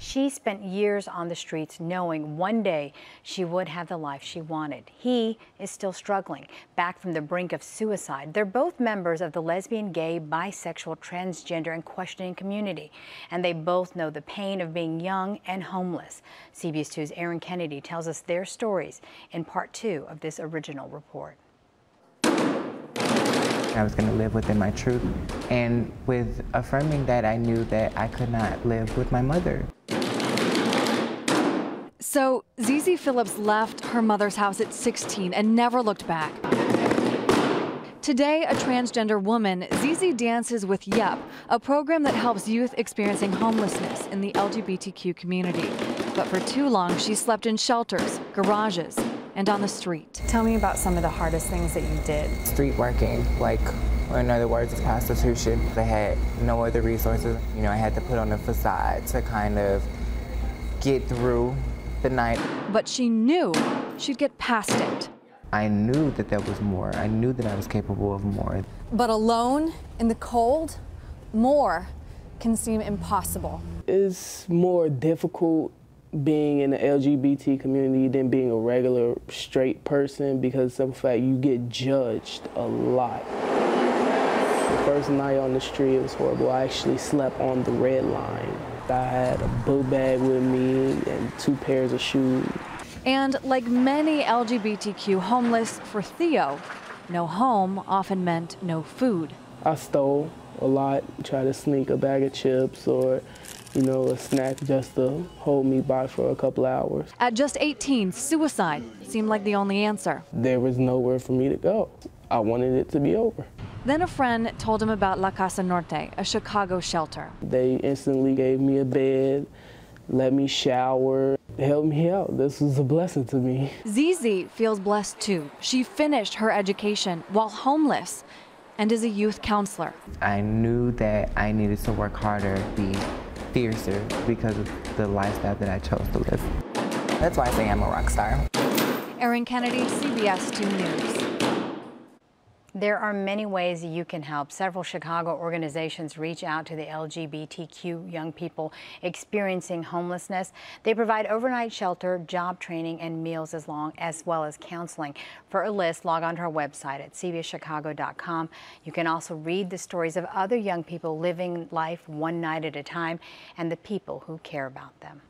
She spent years on the streets knowing one day she would have the life she wanted. He is still struggling, back from the brink of suicide. They're both members of the lesbian, gay, bisexual, transgender, and questioning community. And they both know the pain of being young and homeless. CBS 2's Erin Kennedy tells us their stories in part 2 of this original report. I was going to live within my truth, and with affirming that, I knew that I could not live with my mother. So ZZ Phillips left her mother's house at 16 and never looked back. Today, a transgender woman, ZZ dances with YEP, a program that helps youth experiencing homelessness in the LGBTQ community. But for too long, she slept in shelters, garages, and on the street. Tell me about some of the hardest things that you did. Street working, or in other words, prostitution. I had no other resources. You know, I had to put on a facade to kind of get through the night. But she knew she'd get past it. I knew that there was more. I knew that I was capable of more. But alone, in the cold, more can seem impossible. It's more difficult being in the LGBT community than being a regular straight person, because of the fact you get judged a lot. The first night on the street, it was horrible. I actually slept on the red line. I had a book bag with me and 2 pairs of shoes. And like many LGBTQ homeless, for Theo, no home often meant no food. I stole a lot, tried to sneak a bag of chips or a snack just to hold me by for a couple hours. At just 18, suicide seemed like the only answer. There was nowhere for me to go. I wanted it to be over. Then a friend told him about La Casa Norte, a Chicago shelter. They instantly gave me a bed, let me shower, helped me out. This was a blessing to me. ZZ feels blessed too. She finished her education while homeless and is a youth counselor. I knew that I needed to work harder, be fiercer, because of the lifestyle that I chose to live. That's why I say I'm a rock star. Erin Kennedy, CBS 2 News. There are many ways you can help. Several Chicago organizations reach out to the LGBTQ young people experiencing homelessness. They provide overnight shelter, job training, and meals as well as counseling. For a list, log on to our website at cbschicago.com. You can also read the stories of other young people living life one night at a time and the people who care about them.